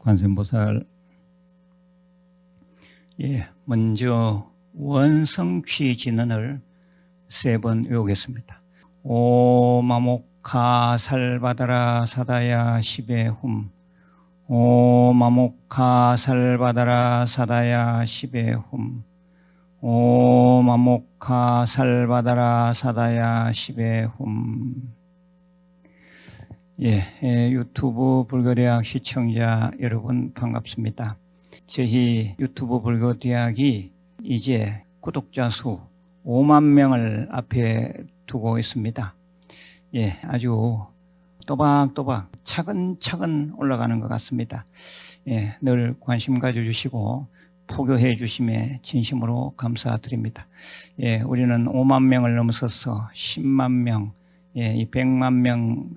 관세음보살. 먼저 원성취 진언을 3번 외우겠습니다. 오마모카 살바다라 사다야 시베훔. 오마모카 살바다라 사다야 시베훔. 오마모카 살바다라 사다야 시베훔. 유튜브 불교대학 시청자 여러분 반갑습니다. 저희 유튜브 불교대학이 이제 구독자 수 5만 명을 앞에 두고 있습니다. 아주 또박또박 차근차근 올라가는 것 같습니다. 늘 관심 가져주시고 포교해 주심에 진심으로 감사드립니다. 우리는 5만 명을 넘어서서 10만 명, 이 100만 명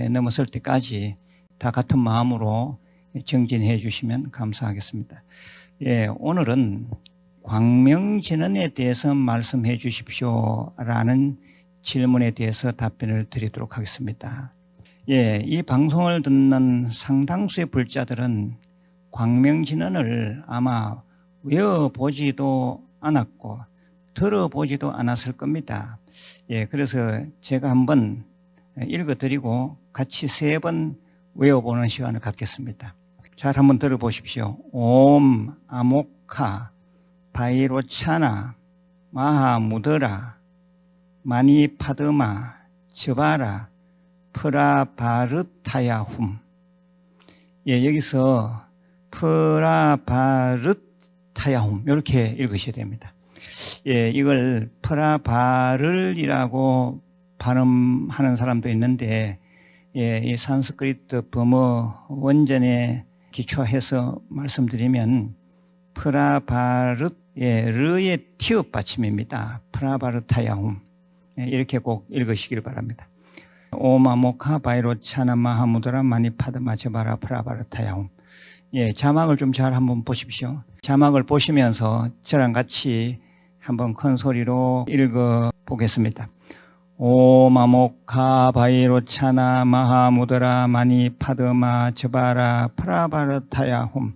넘었을 때까지 다 같은 마음으로 정진해 주시면 감사하겠습니다. 오늘은 광명진언에 대해서 말씀해 주십시오 라는 질문에 대해서 답변을 드리도록 하겠습니다. 이 방송을 듣는 상당수의 불자들은 광명진언을 아마 외워보지도 않았고 들어보지도 않았을 겁니다. 그래서 제가 한번 읽어드리고 같이 3번 외워보는 시간을 갖겠습니다. 잘 한번 들어보십시오. 옴 아모카 바이로차나 마하무드라 마니파드마 즈바라 프라바르타야훔. 여기서 프라바르타야훔 이렇게 읽으셔야 됩니다. 이걸 프라바르이라고 발음하는 사람도 있는데, 이 산스크리트 범어 원전에 기초해서 말씀드리면 프라바르, 르의 티읕 받침입니다. 프라바르타야훔. 이렇게 꼭 읽으시길 바랍니다. 오마모카 바이로차나 마하무드라 마니파드마 즈바라 프라바르타야훔. 자막을 좀 잘 한번 보십시오. 자막을 보시면서 저랑 같이 한번 큰 소리로 읽어 보겠습니다. 오마모카 바이로차나 마하무드라 마니파드마 즈바라 프라바르타야훔.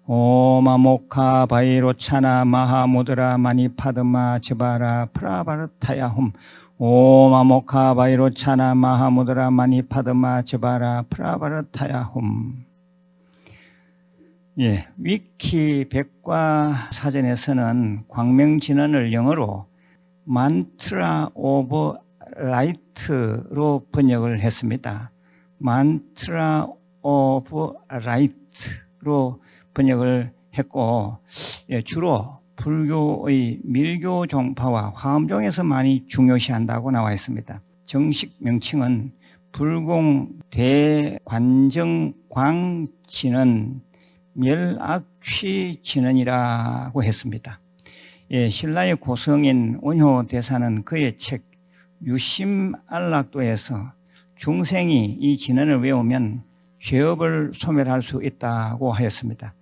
오마모카 바이로차나 마하무드라 마니파드마 즈바라 프라바르타야훔. 오마모카 바이로차나 마하무드라 마니파드마 즈바라 프라바르타야훔. 위키 백과 사전에서는 광명진언을 영어로 만트라 오브 라이트로 번역을 했습니다. 만트라 오브 라이트로 번역을 했고, 주로 불교의 밀교 종파와 화엄종에서 많이 중요시한다고 나와 있습니다. 정식 명칭은 불공 대관정광진언 멸악취 진언이라고 했습니다. 신라의 고성인 원효대사는 그의 책 유심안락도에서 중생이 이 진언을 외우면 죄업을 소멸할 수 있다고 하였습니다.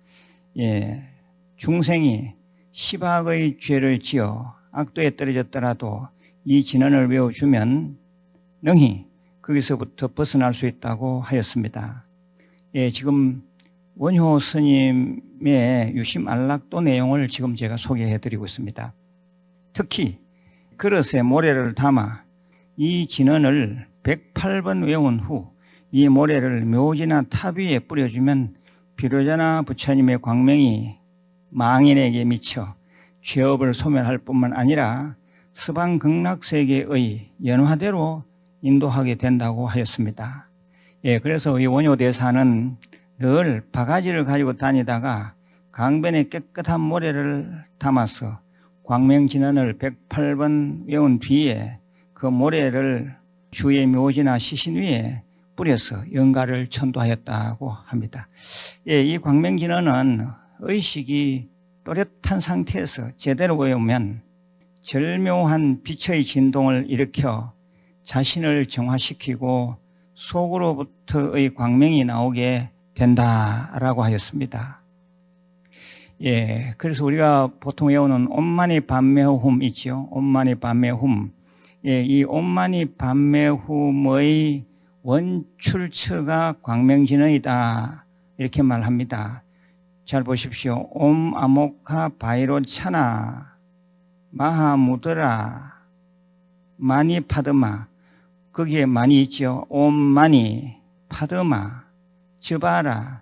중생이 10악의 죄를 지어 악도에 떨어졌더라도 이 진언을 외워주면 능히 거기서부터 벗어날 수 있다고 하였습니다. 지금 원효 스님의 유심안락도 내용을 지금 제가 소개해 드리고 있습니다. 특히 그릇에 모래를 담아 이 진언을 108번 외운 후 이 모래를 묘지나 탑 위에 뿌려주면 비로자나 부처님의 광명이 망인에게 미쳐 죄업을 소멸할 뿐만 아니라 서방극락세계의 연화대로 인도하게 된다고 하였습니다. 그래서 이 원효대사는 늘 바가지를 가지고 다니다가 강변에 깨끗한 모래를 담아서 광명진언을 108번 외운 뒤에 그 모래를 주의 묘지나 시신 위에 뿌려서 영가를 천도하였다고 합니다. 이 광명진언은 의식이 또렷한 상태에서 제대로 외우면 절묘한 빛의 진동을 일으켜 자신을 정화시키고 속으로부터의 광명이 나오게 된다라고 하였습니다. 그래서 우리가 보통 외우는 옴마니 밤매훔 있죠. 옴마니 밤매훔. 이 옴마니 밤매훔의 원출처가 광명진언이다 이렇게 말합니다. 잘 보십시오. 옴 아모카 바이로차나 마하무드라 마니 파드마. 거기에 많이 있죠. 옴 마니 파드마 즈바라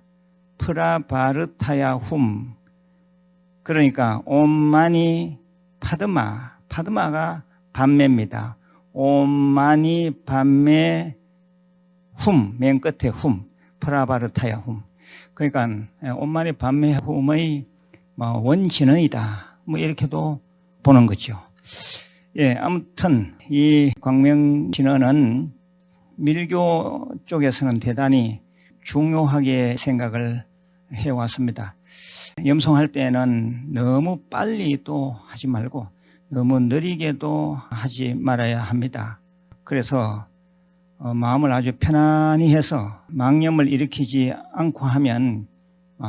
프라바르타야 훔. 그러니까 옴 마니 파드마. 파드마가 반매입니다. 옴 마니 반매 훔. 맨 끝에 훔. 프라바르타야 훔. 그러니까 옴 마니 반매 훔의 원진언이다. 뭐 이렇게도 보는 거죠. 예, 아무튼 이 광명진언은 밀교 쪽에서는 대단히 중요하게 생각을 해왔습니다. 염송할 때는 너무 빨리 또 하지 말고 너무 느리게도 하지 말아야 합니다. 그래서 마음을 아주 편안히 해서 망념을 일으키지 않고 하면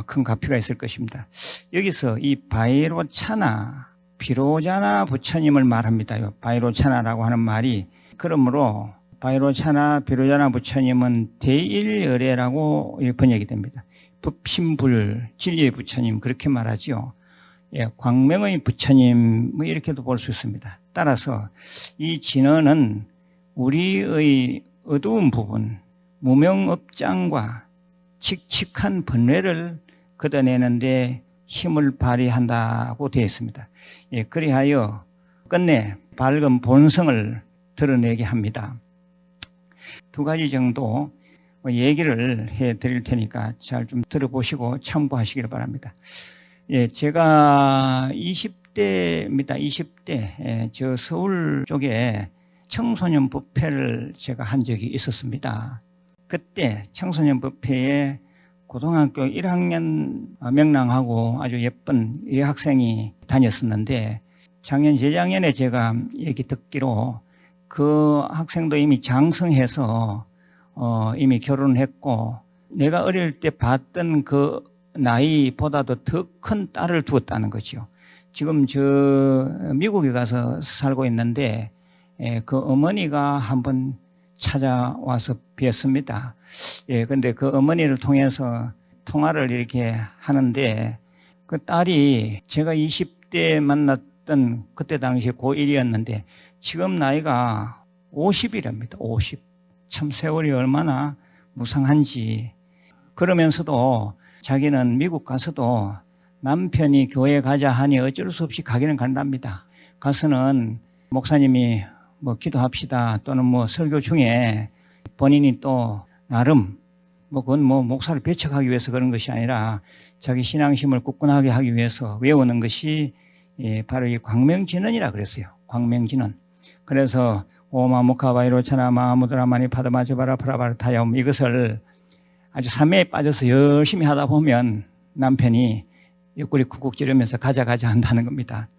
큰 가피가 있을 것입니다. 여기서 이 바이로차나 비로자나 부처님을 말합니다. 바이로차나라고 하는 말이, 그러므로 바이로차나 비로자나 부처님은 대일열애라고 번역이 됩니다. 법신불 진리의 부처님, 그렇게 말하지요. 예, 광명의 부처님 뭐 이렇게도 볼 수 있습니다. 따라서 이 진언은 우리의 어두운 부분, 무명업장과 칙칙한 번뇌를 걷어내는데 힘을 발휘한다고 되어 있습니다. 예, 그리하여 끝내 밝은 본성을 드러내게 합니다. 두 가지 정도 얘기를 해 드릴 테니까 잘 좀 들어보시고 참고하시길 바랍니다. 예, 제가 20대입니다. 20대. 예, 저 서울 쪽에 청소년 법회를 제가 한 적이 있었습니다. 그때 청소년 법회에 고등학교 1학년 명랑하고 아주 예쁜 여학생이 다녔었는데, 작년 재작년에 제가 얘기 듣기로 그 학생도 이미 장성해서 이미 결혼을 했고, 내가 어릴 때 봤던 그 나이보다도 더 큰 딸을 두었다는 거죠. 지금 저 미국에 가서 살고 있는데 그 어머니가 한번 찾아와서 뵀습니다. 예, 근데 그 어머니를 통해서 통화를 이렇게 하는데, 그 딸이 제가 20대 만났던 그때 당시에 고1이었는데 지금 나이가 50이랍니다. 50. 참 세월이 얼마나 무상한지. 그러면서도 자기는 미국 가서도 남편이 교회 가자 하니 어쩔 수 없이 가기는 간답니다. 가서는 목사님이 뭐 기도합시다 또는 뭐 설교 중에 본인이 또 나름 그건 목사를 배척하기 위해서 그런 것이 아니라 자기 신앙심을 굳건하게 하기 위해서 외우는 것이 바로 이 광명진언이라 그랬어요. 광명진언. 그래서 오마무카바이로차나 마하무드라마니 파드마즈바라 프라바르타야움, 이것을 아주 삼매에 빠져서 열심히 하다 보면 남편이 옆구리 쿡쿡 찌르면서 가자 한다는 겁니다.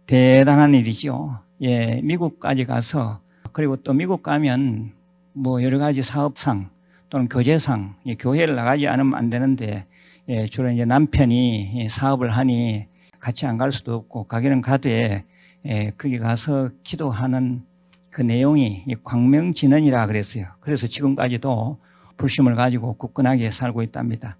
대단한 일이죠. 예, 미국까지 가서, 그리고 또 미국 가면 뭐 여러 가지 사업상 또는 교제상, 교회를 나가지 않으면 안 되는데, 예, 주로 이제 남편이 사업을 하니 같이 안 갈 수도 없고, 가기는 가되, 거기 가서 기도하는 그 내용이 광명진언이라 그랬어요. 그래서 지금까지도 불심을 가지고 굳건하게 살고 있답니다.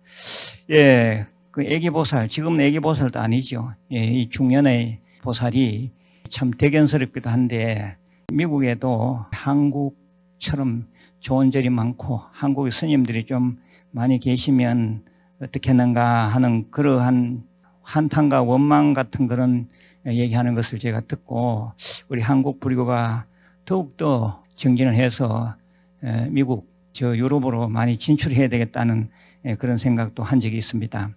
예, 그 애기보살, 지금은 애기보살도 아니죠. 예, 이 중년의 보살이 참 대견스럽기도 한데, 미국에도 한국처럼 좋은 절이 많고 한국의 스님들이 좀 많이 계시면 어떻겠는가 하는 그러한 한탄과 원망 같은 그런 얘기하는 것을 제가 듣고, 우리 한국 불교가 더욱더 정진을 해서 미국, 저 유럽으로 많이 진출해야 되겠다는 그런 생각도 한 적이 있습니다.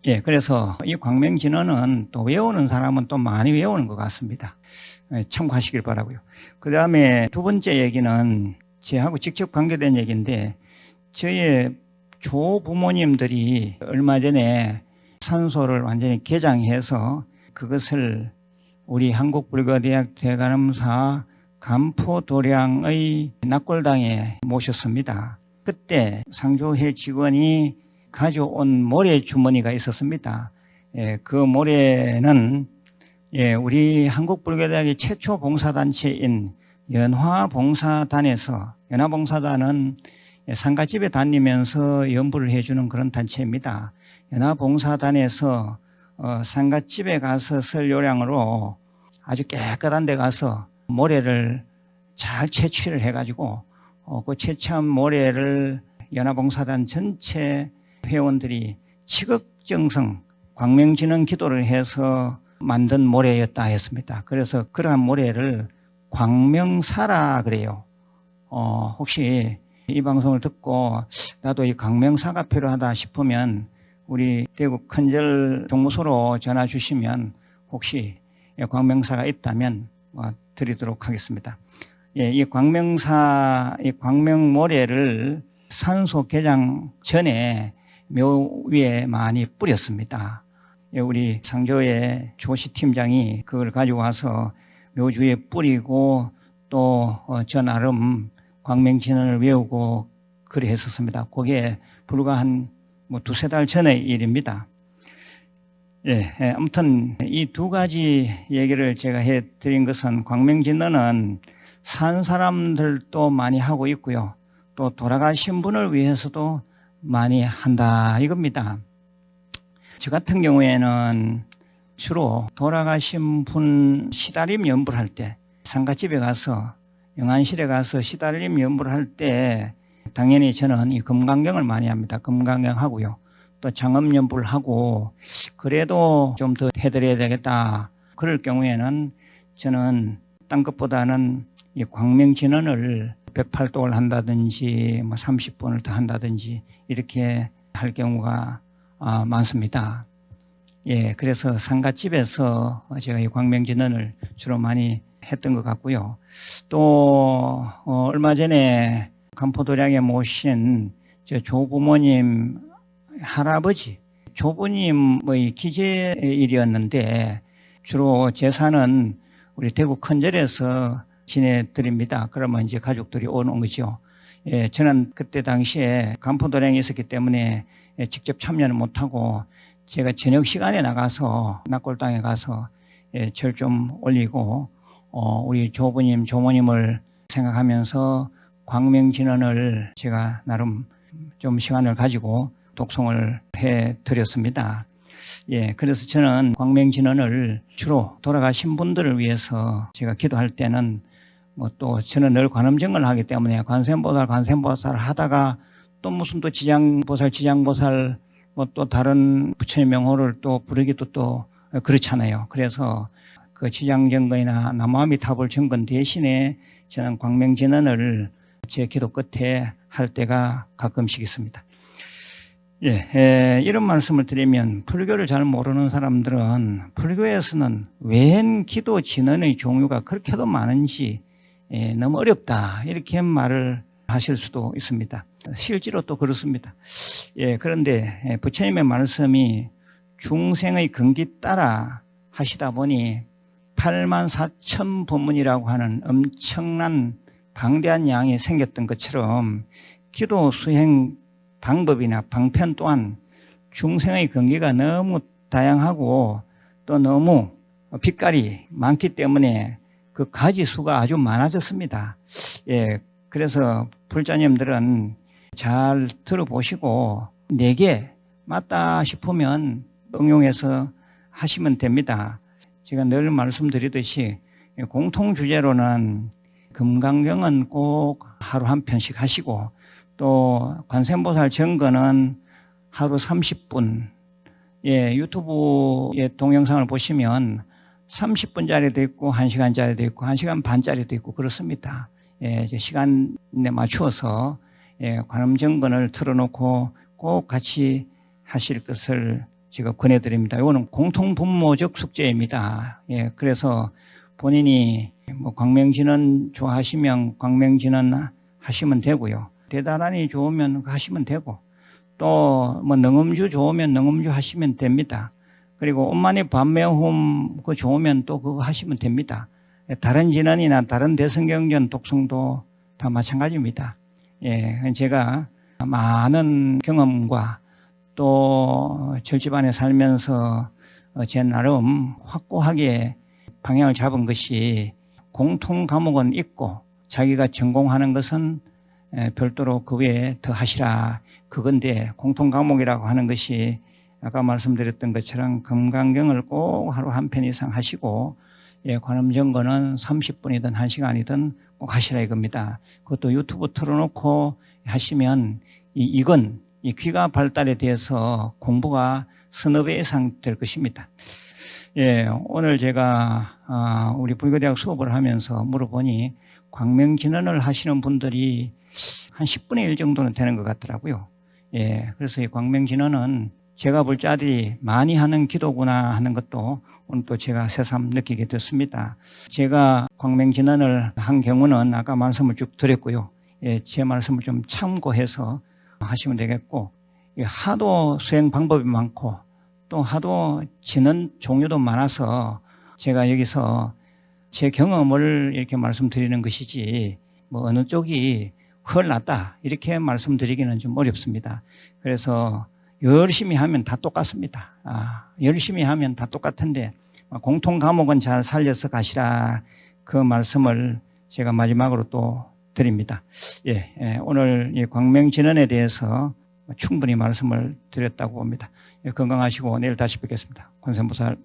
예, 그래서 이 광명진언은 또 외우는 사람은 또 많이 외우는 것 같습니다. 참고하시길 바라고요. 그 다음에 두 번째 얘기는 저하고 직접 관계된 얘기인데, 저의 조부모님들이 얼마 전에 산소를 완전히 개장해서 그것을 우리 한국불교대학 대가름사 간포도량의 낙골당에 모셨습니다. 그때 상조회 직원이 가져온 모래 주머니가 있었습니다. 예, 그 모래는 우리 한국불교대학의 최초 봉사단체인 연화봉사단에서, 연화봉사단은 상가집에 다니면서 연부를 해주는 그런 단체입니다. 연합봉사단에서 상갓집에 가서 설 요량으로 아주 깨끗한 데 가서 모래를 잘 채취를 해가지고 그 채취한 모래를 연합봉사단 전체 회원들이 지극정성 광명진흥 기도를 해서 만든 모래였다 했습니다. 그래서 그러한 모래를 광명사라 그래요. 혹시 이 방송을 듣고 나도 이 광명사가 필요하다 싶으면 우리 대구 큰절 종무소로 전화 주시면 혹시 광명사가 있다면 드리도록 하겠습니다. 이 광명사, 이 광명모래를 산소 개장 전에 묘 위에 많이 뿌렸습니다. 우리 상조의 조시 팀장이 그걸 가지고 와서 묘 주위에 뿌리고 또 저 나름 광명진언을 외우고 그리 했었습니다. 그게 불과 한 두세 달 전의 일입니다. 아무튼 이 두 가지 얘기를 제가 해드린 것은 광명진언은 산 사람들도 많이 하고 있고요. 또 돌아가신 분을 위해서도 많이 한다 이겁니다. 저 같은 경우에는 주로 돌아가신 분 시달림 연부를 할 때 상갓집에 가서 영안실에 가서 시달림 연부를 할 때 당연히 저는 이 금강경을 많이 합니다. 금강경 하고요. 또 장엄 연부를 하고 그래도 좀 더 해드려야 되겠다. 그럴 경우에는 저는 딴 것보다는 이 광명진언을 108독을 한다든지 30번을 더 한다든지 이렇게 할 경우가 많습니다. 그래서 상갓집에서 제가 이 광명진언을 주로 많이 했던 것 같고요. 또 얼마 전에 간포도량에 모신 저 조부모님 할아버지 조부님의 기재일이었는데 주로 제사는 우리 대구 큰절에서 지내드립니다. 그러면 이제 가족들이 오는 거죠. 저는 그때 당시에 간포도량에 있었기 때문에 직접 참여는 못하고 제가 저녁 시간에 나가서 낙골당에 가서 절 좀 올리고 우리 조부님, 조모님을 생각하면서 광명진언을 제가 나름 좀 시간을 가지고 독송을 해드렸습니다. 그래서 저는 광명진언을 주로 돌아가신 분들을 위해서 제가 기도할 때는 또 저는 늘 관음정을 하기 때문에 관세음보살 하다가 또 무슨 또 지장보살 또 다른 부처님 명호를 또 부르기도 또 그렇잖아요. 그래서 그 지장정근이나 남아미타불 정근 대신에 저는 광명진언을 제 기도 끝에 할 때가 가끔씩 있습니다. 이런 말씀을 드리면 불교를 잘 모르는 사람들은 불교에서는 웬 기도 진언의 종류가 그렇게도 많은지 너무 어렵다 이렇게 말을 하실 수도 있습니다. 실제로 또 그렇습니다. 그런데 부처님의 말씀이 중생의 근기 따라 하시다 보니 84,000법문이라고 하는 엄청난 방대한 양이 생겼던 것처럼 기도 수행 방법이나 방편 또한 중생의 근기가 너무 다양하고 또 너무 빛깔이 많기 때문에 그 가지 수가 아주 많아졌습니다. 그래서 불자님들은 잘 들어보시고 내게 맞다 싶으면 응용해서 하시면 됩니다. 제가 늘 말씀드리듯이 공통 주제로는 금강경은 꼭 하루 한 편씩 하시고 또 관세음보살 정근은 하루 30분 유튜브의 동영상을 보시면 30분짜리도 있고 1시간짜리도 있고 1시간 반짜리도 있고 그렇습니다. 시간에 맞추어서 관음정근을 틀어놓고 꼭 같이 하실 것을 제가 권해드립니다. 이거는 공통분모적 숙제입니다. 그래서 본인이 광명진언 좋아하시면 광명진언 하시면 되고요. 대단하니 좋으면 하시면 되고 또 능음주 좋으면 능음주 하시면 됩니다. 그리고 엄마니 반매홈 그거 좋으면 또 그거 하시면 됩니다. 다른 진언이나 다른 대성경전 독성도 다 마찬가지입니다. 제가 많은 경험과 또 절집안에 살면서 제 나름 확고하게 방향을 잡은 것이 공통 과목은 있고 자기가 전공하는 것은 별도로 그 외에 더 하시라 그건데 공통 과목이라고 하는 것이 아까 말씀드렸던 것처럼 금강경을 꼭 하루 한 편 이상 하시고, 예, 관음정거는 30분이든 1시간이든 꼭 하시라 이겁니다. 그것도 유튜브 틀어놓고 하시면 이건 이 귀가 발달에 대해서 공부가 서너 배 이상 될 것입니다. 예, 오늘 제가 우리 불교대학 수업을 하면서 물어보니 광명진언을 하시는 분들이 한 10분의 1 정도는 되는 것 같더라고요. 예, 그래서 이 광명진언은 제가 볼 자들이 많이 하는 기도구나 하는 것도 오늘 또 제가 새삼 느끼게 됐습니다. 제가 광명진언을 한 경우는 아까 말씀을 쭉 드렸고요. 예, 제 말씀을 좀 참고해서 하시면 되겠고, 하도 수행 방법이 많고 또 하도 진언 종류도 많아서 제가 여기서 제 경험을 이렇게 말씀드리는 것이지 뭐 어느 쪽이 훨 낫다 이렇게 말씀드리기는 좀 어렵습니다. 그래서 열심히 하면 다 똑같습니다. 열심히 하면 다 똑같은데 공통 과목은 잘 살려서 가시라, 그 말씀을 제가 마지막으로 또 드립니다. 예, 오늘 이 광명진언에 대해서 충분히 말씀을 드렸다고 봅니다. 예, 건강하시고 내일 다시 뵙겠습니다. 관세음보살.